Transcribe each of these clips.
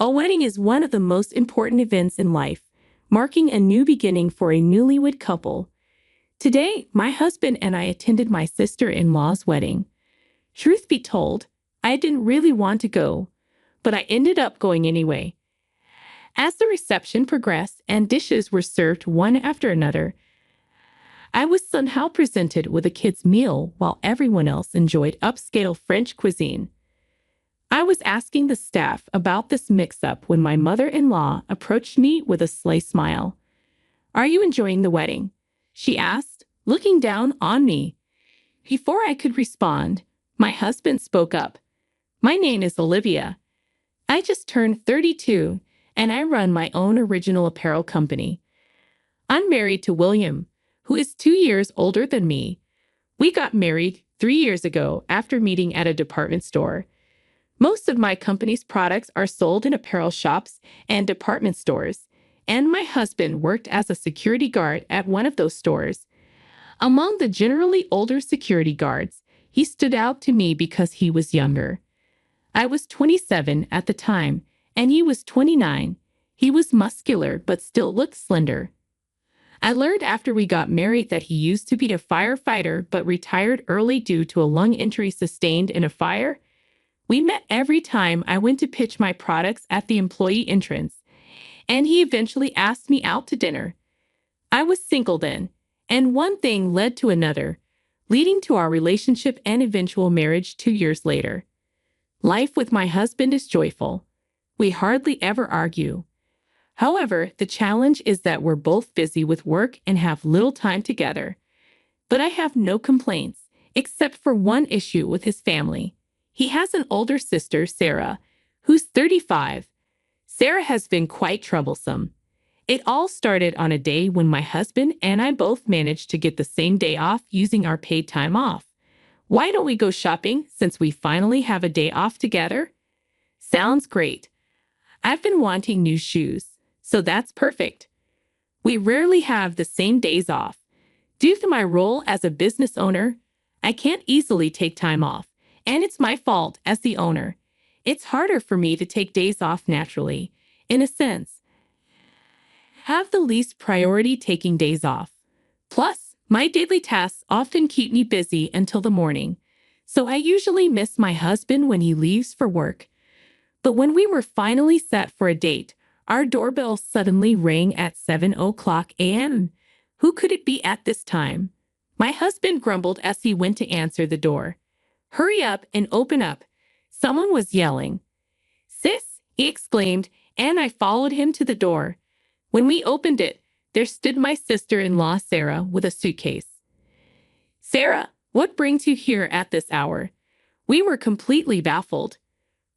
A wedding is one of the most important events in life, marking a new beginning for a newlywed couple. Today, my husband and I attended my sister-in-law's wedding. Truth be told, I didn't really want to go, but I ended up going anyway. As the reception progressed and dishes were served one after another, I was somehow presented with a kid's meal while everyone else enjoyed upscale French cuisine. I was asking the staff about this mix-up when my mother-in-law approached me with a sly smile. "Are you enjoying the wedding?" she asked, looking down on me. Before I could respond, my husband spoke up. "My name is Olivia. I just turned 32, and I run my own original apparel company. I'm married to William, who is 2 years older than me. We got married 3 years ago after meeting at a department store. Most of my company's products are sold in apparel shops and department stores, and my husband worked as a security guard at one of those stores. Among the generally older security guards, he stood out to me because he was younger. I was 27 at the time, and he was 29. He was muscular but still looked slender. I learned after we got married that he used to be a firefighter but retired early due to a lung injury sustained in a fire. We met every time I went to pitch my products at the employee entrance, and he eventually asked me out to dinner. I was single then, and one thing led to another, leading to our relationship and eventual marriage 2 years later. Life with my husband is joyful. We hardly ever argue. However, the challenge is that we're both busy with work and have little time together. But I have no complaints, except for one issue with his family. He has an older sister, Sarah, who's 35. Sarah has been quite troublesome. It all started on a day when my husband and I both managed to get the same day off using our paid time off. "Why don't we go shopping since we finally have a day off together?" "Sounds great. I've been wanting new shoes, so that's perfect." We rarely have the same days off. Due to my role as a business owner, I can't easily take time off, and it's my fault as the owner. It's harder for me to take days off naturally, in a sense. Have the least priority taking days off. Plus, my daily tasks often keep me busy until the morning, so I usually miss my husband when he leaves for work. But when we were finally set for a date, our doorbell suddenly rang at 7:00 a.m. Who could it be at this time? My husband grumbled as he went to answer the door. "Hurry up and open up." Someone was yelling. "Sis," he exclaimed, and I followed him to the door. When we opened it, there stood my sister-in-law, Sarah, with a suitcase. "Sarah, what brings you here at this hour?" We were completely baffled.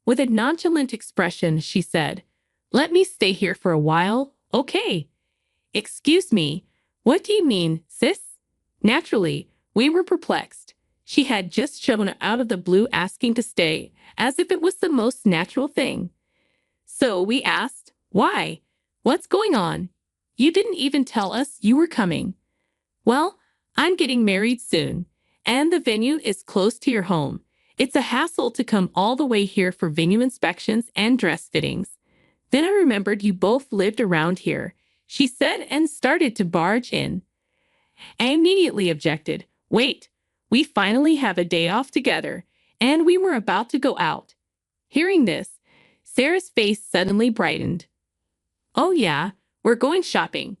With a nonchalant expression, she said, "Let me stay here for a while, okay?" "Excuse me, what do you mean, sis?" Naturally, we were perplexed. She had just shown out of the blue asking to stay, as if it was the most natural thing. So we asked, "Why? What's going on? You didn't even tell us you were coming." "Well, I'm getting married soon, and the venue is close to your home. It's a hassle to come all the way here for venue inspections and dress fittings. Then I remembered you both lived around here," she said and started to barge in. I immediately objected. "Wait, we finally have a day off together, and we were about to go out." Hearing this, Sarah's face suddenly brightened. "Oh yeah, we're going shopping,"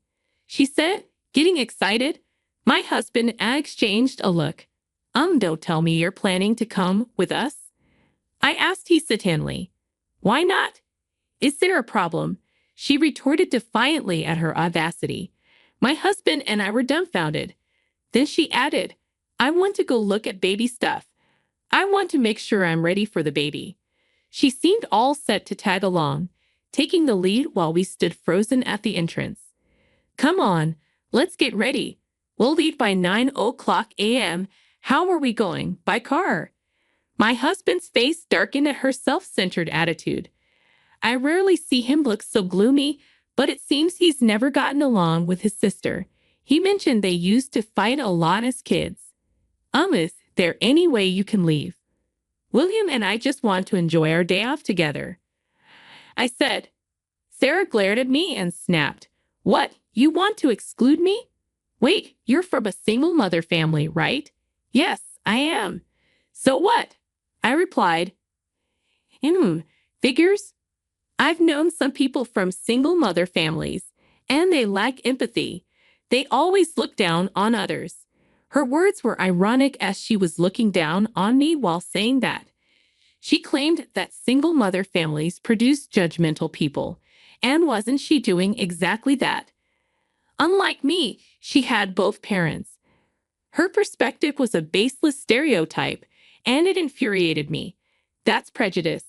she said, getting excited. My husband and I exchanged a look. Don't tell me you're planning to come with us?" I asked hesitantly. "Why not? Is there a problem?" she retorted defiantly at her audacity. My husband and I were dumbfounded. Then she added, "I want to go look at baby stuff. I want to make sure I'm ready for the baby." She seemed all set to tag along, taking the lead while we stood frozen at the entrance. "Come on, let's get ready. We'll leave by 9:00 a.m. How are we going? By car?" My husband's face darkened at her self-centered attitude. I rarely see him look so gloomy, but it seems he's never gotten along with his sister. He mentioned they used to fight a lot as kids. Is there any way you can leave? William and I just want to enjoy our day off together." I said. Sarah glared at me and snapped. What? You want to exclude me? Wait, you're from a single mother family, right? Yes, I am. So what? I replied. Figures? I've known some people from single mother families, and they lack empathy. They always look down on others. Her words were ironic as she was looking down on me while saying that. She claimed that single mother families produce judgmental people, and wasn't she doing exactly that? Unlike me, she had both parents. Her perspective was a baseless stereotype, and it infuriated me. That's prejudice.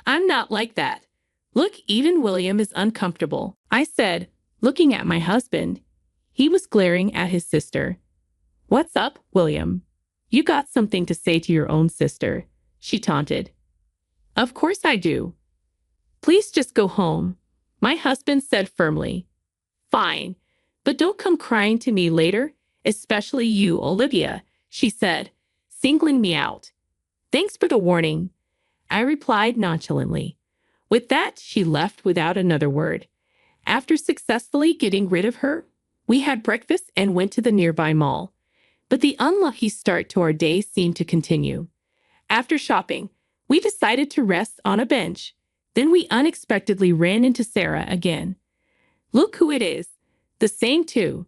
I'm not like that. Look, even William is uncomfortable, I said, looking at my husband. He was glaring at his sister. What's up, William? You got something to say to your own sister, she taunted. Of course I do. Please just go home, my husband said firmly. Fine, but don't come crying to me later, especially you, Olivia, she said, singling me out. Thanks for the warning, I replied nonchalantly. With that, she left without another word. After successfully getting rid of her, we had breakfast and went to the nearby mall. But the unlucky start to our day seemed to continue. After shopping, we decided to rest on a bench. Then we unexpectedly ran into Sarah again. Look who it is. The same too.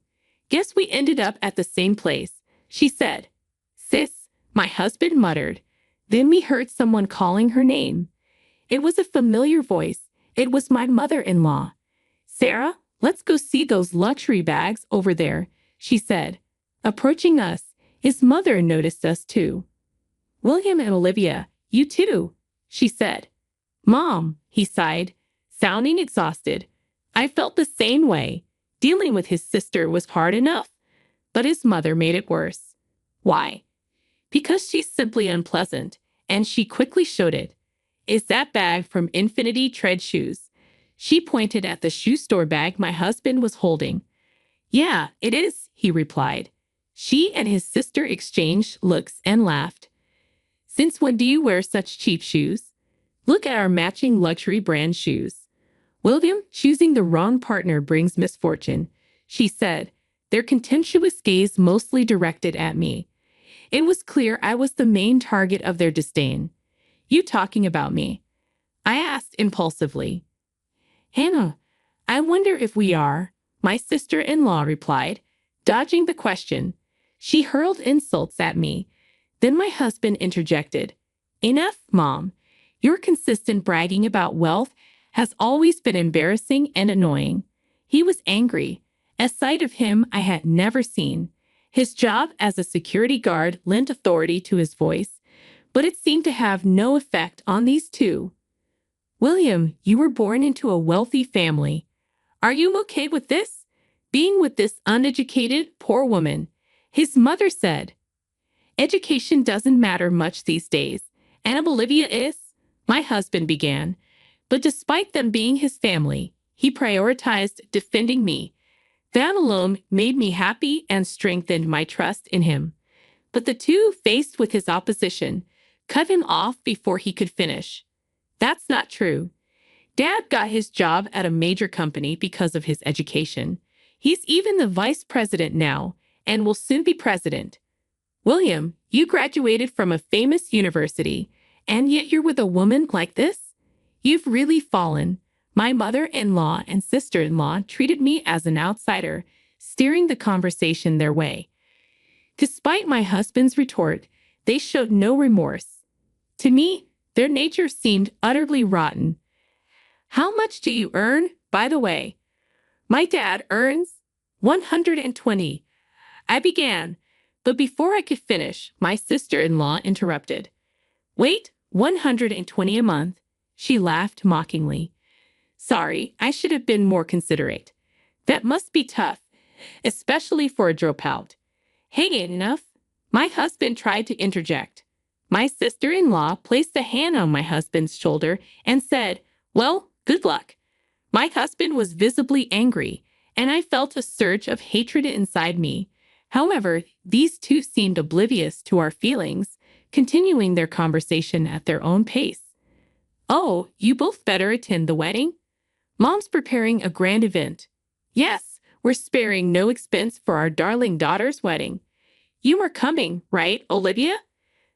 Guess we ended up at the same place, she said. Sis, my husband muttered. Then we heard someone calling her name. It was a familiar voice. It was my mother-in-law. Sarah, let's go see those luxury bags over there, she said. Approaching us, his mother noticed us too. William and Olivia, you too, she said. Mom, he sighed, sounding exhausted. I felt the same way. Dealing with his sister was hard enough, but his mother made it worse. Why? Because she's simply unpleasant, and she quickly showed it. Is that bag from Infinity Tread Shoes? She pointed at the shoe store bag my husband was holding. Yeah, it is, he replied. She and his sister exchanged looks and laughed. Since when do you wear such cheap shoes? Look at our matching luxury brand shoes. William, choosing the wrong partner brings misfortune, she said, their contemptuous gaze mostly directed at me. It was clear I was the main target of their disdain. You talking about me? I asked impulsively. Hannah, I wonder if we are, my sister-in-law replied, dodging the question. She hurled insults at me. Then my husband interjected. Enough, Mom. Your consistent bragging about wealth has always been embarrassing and annoying. He was angry. A sight of him I had never seen. His job as a security guard lent authority to his voice, but it seemed to have no effect on these two. William, you were born into a wealthy family. Are you okay with this? Being with this uneducated, poor woman, his mother said. Education doesn't matter much these days, and Olivia is, my husband began. But despite them being his family, he prioritized defending me. That alone made me happy and strengthened my trust in him. But the two, faced with his opposition, cut him off before he could finish. That's not true. Dad got his job at a major company because of his education. He's even the vice president now and will soon be president. William, you graduated from a famous university, and yet you're with a woman like this? You've really fallen. My mother-in-law and sister-in-law treated me as an outsider, steering the conversation their way. Despite my husband's retort, they showed no remorse. To me, their nature seemed utterly rotten. How much do you earn, by the way? My dad earns $120. I began, but before I could finish, my sister-in-law interrupted. Wait, $120 a month? She laughed mockingly. Sorry, I should have been more considerate. That must be tough, especially for a dropout. Hey, enough. My husband tried to interject. My sister-in-law placed a hand on my husband's shoulder and said, well, good luck. My husband was visibly angry, and I felt a surge of hatred inside me. However, these two seemed oblivious to our feelings, continuing their conversation at their own pace. Oh, you both better attend the wedding? Mom's preparing a grand event. Yes, we're sparing no expense for our darling daughter's wedding. You are coming, right, Olivia?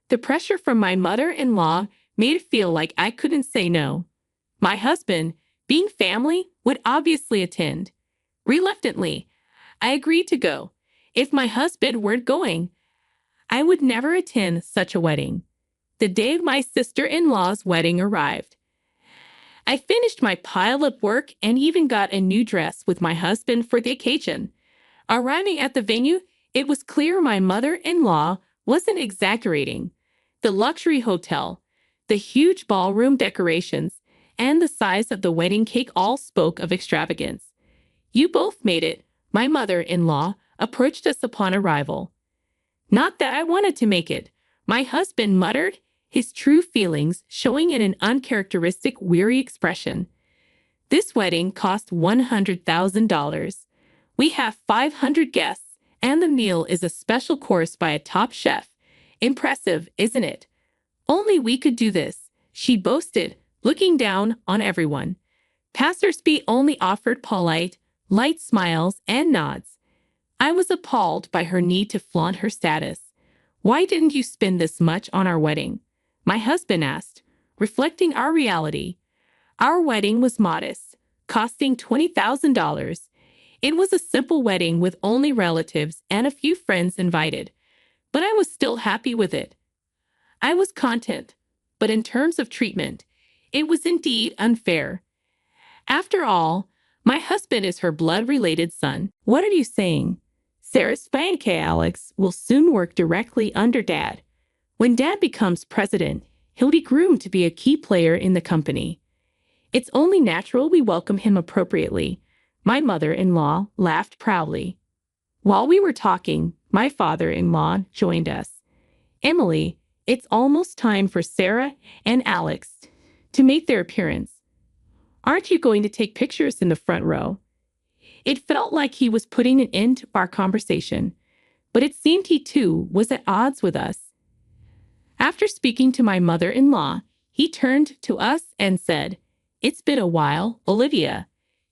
The pressure from my mother-in-law made it feel like I couldn't say no. My husband, being family, would obviously attend. Reluctantly, I agreed to go. If my husband weren't going, I would never attend such a wedding. The day of my sister-in-law's wedding arrived. I finished my pile of work and even got a new dress with my husband for the occasion. Arriving at the venue, it was clear my mother-in-law wasn't exaggerating. The luxury hotel, the huge ballroom decorations, and the size of the wedding cake all spoke of extravagance. You both made it, my mother-in-law approached us upon arrival. Not that I wanted to make it, my husband muttered, his true feelings showing in an uncharacteristic weary expression. This wedding cost $100,000. We have 500 guests, and the meal is a special course by a top chef. Impressive, isn't it? Only we could do this, she boasted, looking down on everyone. Passers-by only offered polite, light smiles and nods. I was appalled by her need to flaunt her status. Why didn't you spend this much on our wedding? My husband asked, reflecting our reality. Our wedding was modest, costing $20,000. It was a simple wedding with only relatives and a few friends invited, but I was still happy with it. I was content, but in terms of treatment, it was indeed unfair. After all, my husband is her blood-related son. What are you saying? Sarah's Spank Alex will soon work directly under Dad. When Dad becomes president, he'll be groomed to be a key player in the company. It's only natural we welcome him appropriately. My mother-in-law laughed proudly. While we were talking, my father-in-law joined us. Emily, it's almost time for Sarah and Alex to make their appearance. Aren't you going to take pictures in the front row? It felt like he was putting an end to our conversation, but it seemed he too was at odds with us. After speaking to my mother-in-law, he turned to us and said, "It's been a while, Olivia.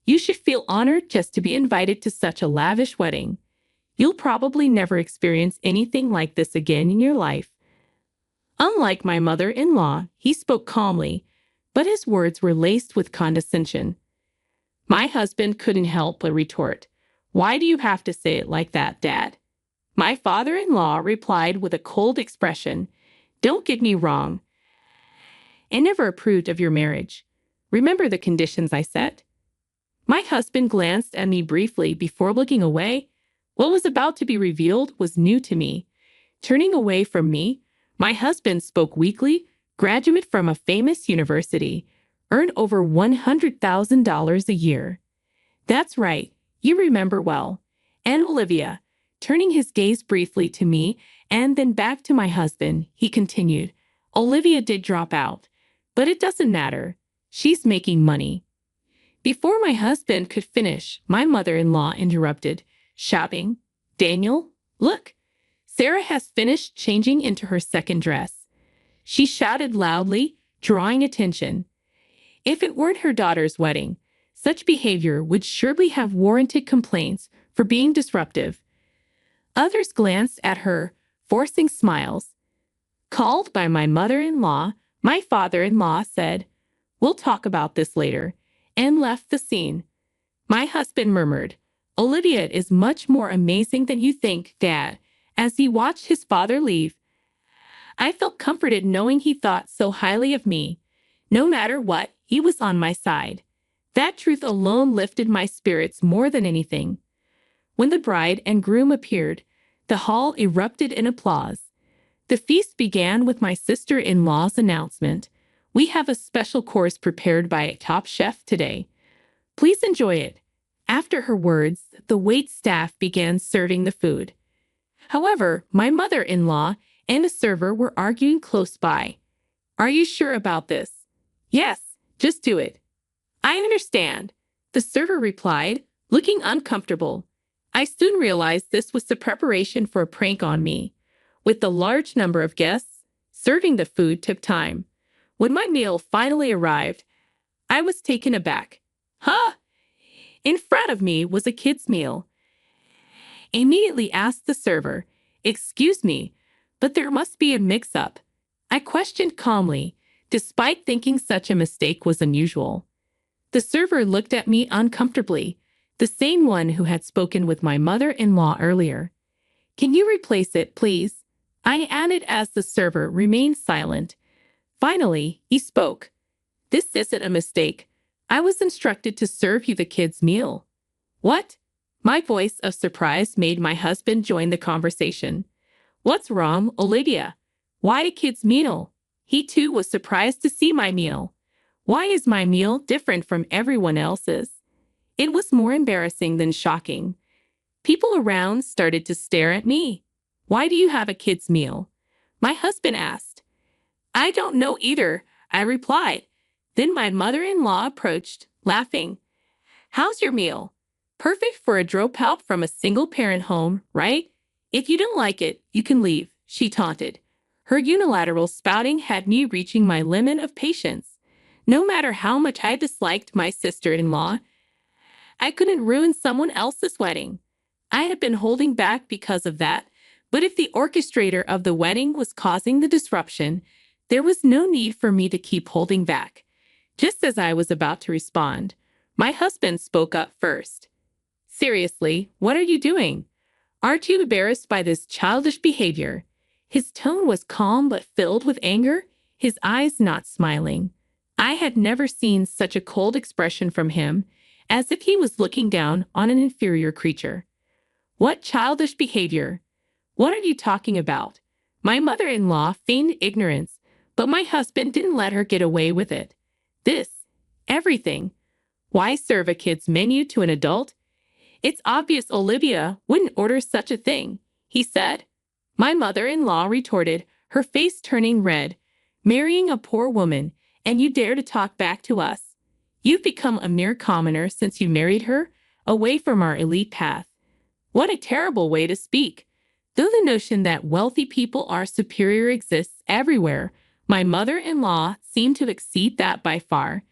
You should feel honored just to be invited to such a lavish wedding. You'll probably never experience anything like this again in your life." Unlike my mother-in-law, he spoke calmly, but his words were laced with condescension. My husband couldn't help but retort, "Why do you have to say it like that, Dad?" My father-in-law replied with a cold expression, "Don't get me wrong. I never approved of your marriage. Remember the conditions I set?" My husband glanced at me briefly before looking away. What was about to be revealed was new to me. Turning away from me, my husband spoke weakly, graduate from a famous university, earned over $100,000 a year. That's right, you remember well. And Olivia, turning his gaze briefly to me and then back to my husband, he continued, Olivia did drop out, but it doesn't matter. She's making money. Before my husband could finish, my mother-in-law interrupted, shouting, "Daniel, look, Sarah has finished changing into her second dress." She shouted loudly, drawing attention. If it weren't her daughter's wedding, such behavior would surely have warranted complaints for being disruptive. Others glanced at her, forcing smiles. Called by my mother-in-law, my father-in-law said, "We'll talk about this later," and left the scene. My husband murmured, "Olivia is much more amazing than you think, Dad," as he watched his father leave. I felt comforted knowing he thought so highly of me. No matter what, he was on my side. That truth alone lifted my spirits more than anything. When the bride and groom appeared, the hall erupted in applause. The feast began with my sister-in-law's announcement. "We have a special course prepared by a top chef today. Please enjoy it." After her words, the wait staff began serving the food. However, my mother-in-law and a server were arguing close by. "Are you sure about this?" "Yes, just do it." "I understand," the server replied, looking uncomfortable. I soon realized this was the preparation for a prank on me. With the large number of guests, serving the food took time. When my meal finally arrived, I was taken aback. Huh? In front of me was a kid's meal. I immediately asked the server, "Excuse me, but there must be a mix-up." I questioned calmly, despite thinking such a mistake was unusual. The server looked at me uncomfortably, the same one who had spoken with my mother-in-law earlier. "Can you replace it, please?" I added as the server remained silent. Finally, he spoke. "This isn't a mistake. I was instructed to serve you the kid's meal." "What?" My voice of surprise made my husband join the conversation. "What's wrong, Olivia? Why a kid's meal?" He too was surprised to see my meal. Why is my meal different from everyone else's? It was more embarrassing than shocking. People around started to stare at me. "Why do you have a kid's meal?" my husband asked. "I don't know either," I replied. Then my mother-in-law approached, laughing. "How's your meal? Perfect for a dropout from a single-parent home, right? If you don't like it, you can leave," she taunted. Her unilateral spouting had me reaching my limit of patience. No matter how much I disliked my sister-in-law, I couldn't ruin someone else's wedding. I had been holding back because of that, but if the orchestrator of the wedding was causing the disruption, there was no need for me to keep holding back. Just as I was about to respond, my husband spoke up first. "Seriously, what are you doing? Aren't you embarrassed by this childish behavior?" His tone was calm but filled with anger, his eyes not smiling. I had never seen such a cold expression from him, as if he was looking down on an inferior creature. "What childish behavior? What are you talking about?" My mother-in-law feigned ignorance, but my husband didn't let her get away with it. Everything. Why serve a kid's menu to an adult? "It's obvious Olivia wouldn't order such a thing," he said. My mother-in-law retorted, her face turning red. "Marrying a poor woman, and you dare to talk back to us? You've become a mere commoner since you married her, away from our elite path." What a terrible way to speak. Though the notion that wealthy people are superior exists everywhere, my mother-in-law seemed to exceed that by far.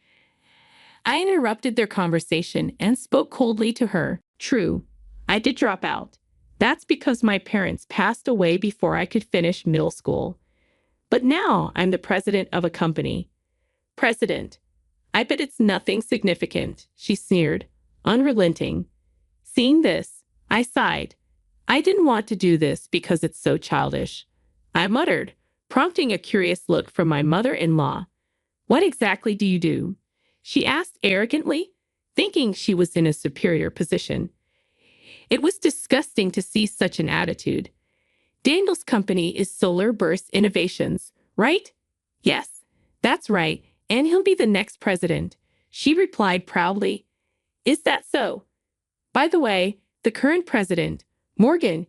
I interrupted their conversation and spoke coldly to her. "True, I did drop out. That's because my parents passed away before I could finish middle school. But now I'm the president of a company." "President? I bet it's nothing significant," she sneered, unrelenting. Seeing this, I sighed. "I didn't want to do this because it's so childish," I muttered, prompting a curious look from my mother-in-law. "What exactly do you do?" she asked arrogantly, thinking she was in a superior position. It was disgusting to see such an attitude. "Daniel's company is Solar Burst Innovations, right?" "Yes, that's right, and he'll be the next president," she replied proudly. "Is that so? By the way, the current president, Morgan,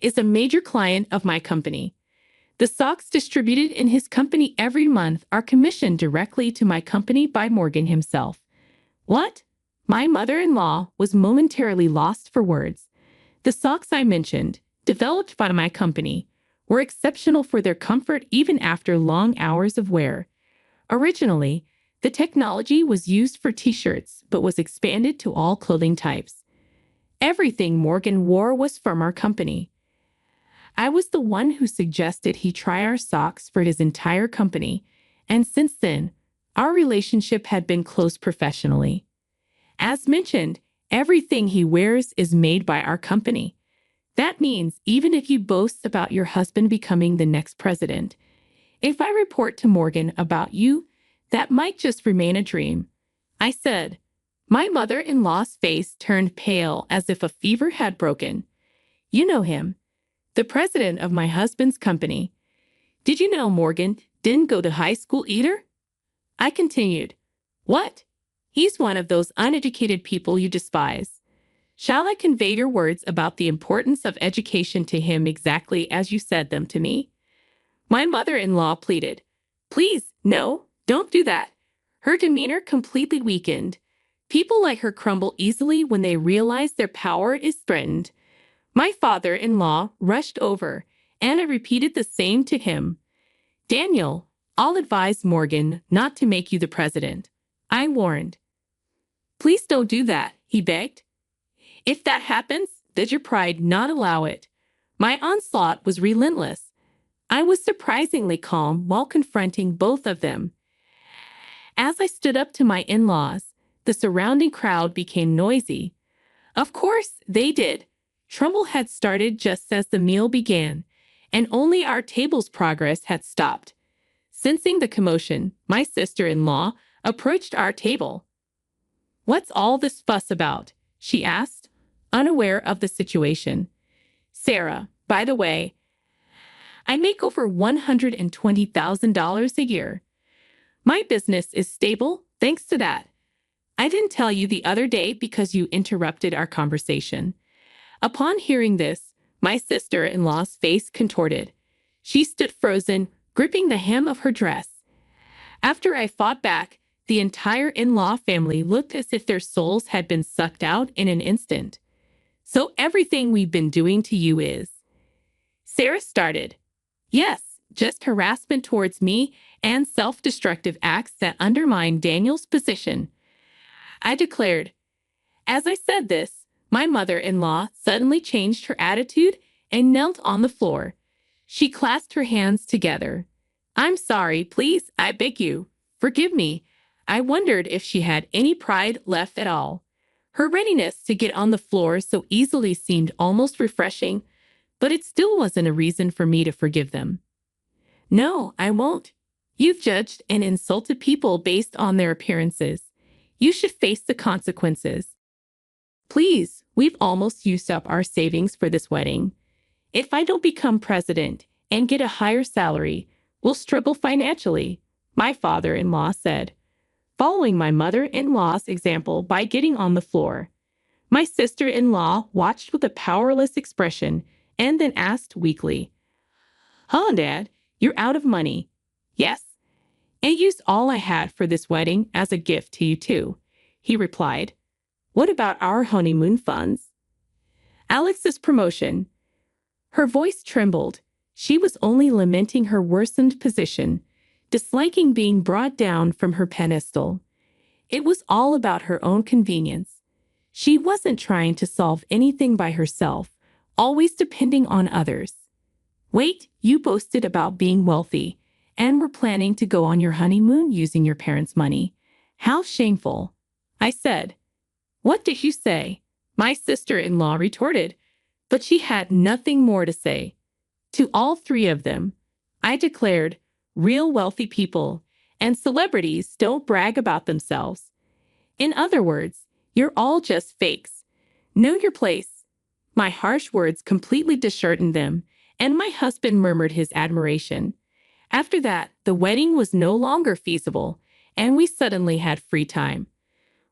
is a major client of my company. The stocks distributed in his company every month are commissioned directly to my company by Morgan himself." "What?" My mother-in-law was momentarily lost for words. The socks I mentioned, developed by my company, were exceptional for their comfort even after long hours of wear. Originally, the technology was used for t-shirts but was expanded to all clothing types. Everything Morgan wore was from our company. I was the one who suggested he try our socks for his entire company, and since then, our relationship had been close professionally. As mentioned, everything he wears is made by our company. That means even if you boast about your husband becoming the next president, if I report to Morgan about you, that might just remain a dream," I said. My mother-in-law's face turned pale as if a fever had broken. "You know him, the president of my husband's company. Did you know Morgan didn't go to high school either?" I continued. "What? He's one of those uneducated people you despise. Shall I convey your words about the importance of education to him exactly as you said them to me?" My mother-in-law pleaded. "Please, no, don't do that." Her demeanor completely weakened. People like her crumble easily when they realize their power is threatened. My father-in-law rushed over, and I repeated the same to him. "Daniel, I'll advise Morgan not to make you the president, I warned. Please don't do that, he begged. If that happens, does your pride not allow it? My onslaught was relentless. I was surprisingly calm while confronting both of them. As I stood up to my in-laws, the surrounding crowd became noisy. Of course, they did. Trouble had started just as the meal began, and only our table's progress had stopped. Sensing the commotion, my sister-in-law approached our table. "What's all this fuss about?" she asked, unaware of the situation. "Sarah, by the way, I make over $120,000 a year. My business is stable thanks to that. I didn't tell you the other day because you interrupted our conversation." Upon hearing this, my sister-in-law's face contorted. She stood frozen, gripping the hem of her dress. After I fought back, the entire in-law family looked as if their souls had been sucked out in an instant. "So everything we've been doing to you is—" Sarah started. "Yes, just harassment towards me and self-destructive acts that undermine Daniel's position," I declared. As I said this, my mother-in-law suddenly changed her attitude and knelt on the floor. She clasped her hands together. "I'm sorry, please, I beg you. Forgive me." I wondered if she had any pride left at all. Her readiness to get on the floor so easily seemed almost refreshing, but it still wasn't a reason for me to forgive them. "No, I won't. You've judged and insulted people based on their appearances. You should face the consequences. Please, we've almost used up our savings for this wedding. If I don't become president and get a higher salary, we'll struggle financially," my father-in-law said, following my mother-in-law's example by getting on the floor. My sister-in-law watched with a powerless expression and then asked weakly, "Huh, Dad, you're out of money?" "Yes. I used all I had for this wedding as a gift to you too," he replied. "What about our honeymoon funds?" "Alex's promotion." Her voice trembled. She was only lamenting her worsened position, disliking being brought down from her pedestal. It was all about her own convenience. She wasn't trying to solve anything by herself, always depending on others. "Wait, you boasted about being wealthy and were planning to go on your honeymoon using your parents' money. How shameful," I said. "What did you say?" my sister-in-law retorted, but she had nothing more to say. To all three of them, I declared, real wealthy people and celebrities don't brag about themselves. In other words, you're all just fakes. Know your place. My harsh words completely disheartened them, and my husband murmured his admiration. After that, the wedding was no longer feasible, and we suddenly had free time.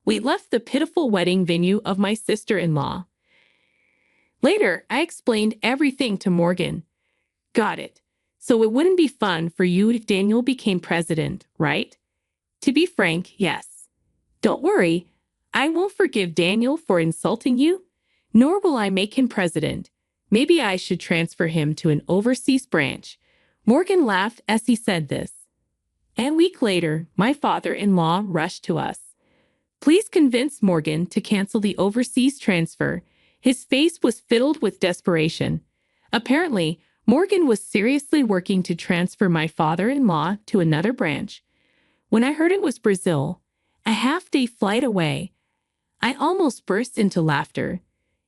We left the pitiful wedding venue of my sister-in-law. Later, I explained everything to Morgan. "Got it. So it wouldn't be fun for you if Daniel became president, right?" "To be frank, yes." "Don't worry. I won't forgive Daniel for insulting you, nor will I make him president. Maybe I should transfer him to an overseas branch." Morgan laughed as he said this. A week later, my father-in-law rushed to us. "Please convince Morgan to cancel the overseas transfer." His face was filled with desperation. Apparently, Morgan was seriously working to transfer my father-in-law to another branch. When I heard it was Brazil, a half-day flight away, I almost burst into laughter.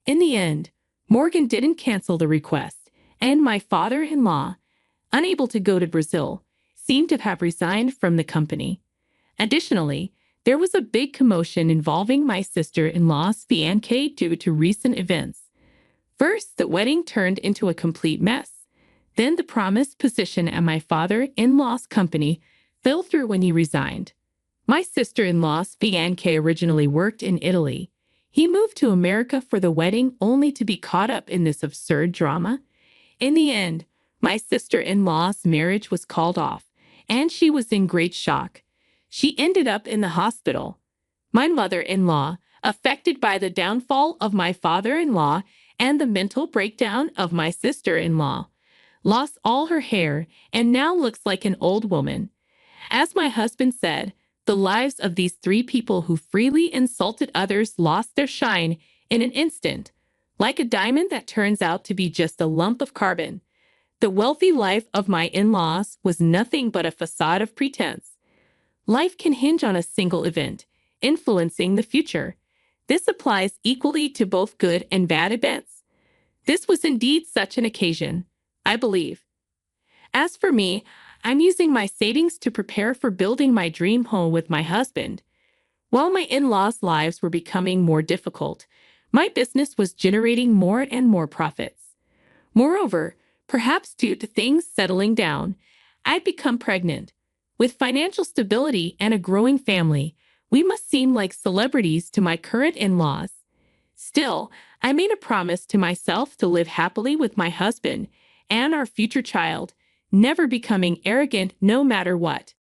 In the end, Morgan didn't cancel the request, and my father-in-law, unable to go to Brazil, seemed to have resigned from the company. Additionally, there was a big commotion involving my sister-in-law's fiancé due to recent events. First, the wedding turned into a complete mess. Then the promised position at my father-in-law's company fell through when he resigned. My sister-in-law's fiancé originally worked in Italy. He moved to America for the wedding only to be caught up in this absurd drama. In the end, my sister-in-law's marriage was called off, and she was in great shock. She ended up in the hospital. My mother-in-law, affected by the downfall of my father-in-law and the mental breakdown of my sister-in-law, lost all her hair and now looks like an old woman. As my husband said, the lives of these three people who freely insulted others lost their shine in an instant, like a diamond that turns out to be just a lump of carbon. The wealthy life of my in-laws was nothing but a facade of pretense. Life can hinge on a single event, influencing the future. This applies equally to both good and bad events. This was indeed such an occasion, I believe. As for me, I'm using my savings to prepare for building my dream home with my husband. While my in-laws' lives were becoming more difficult, my business was generating more and more profits. Moreover, perhaps due to things settling down, I'd become pregnant. With financial stability and a growing family, we must seem like celebrities to my current in-laws. Still, I made a promise to myself to live happily with my husband and our future child, never becoming arrogant no matter what.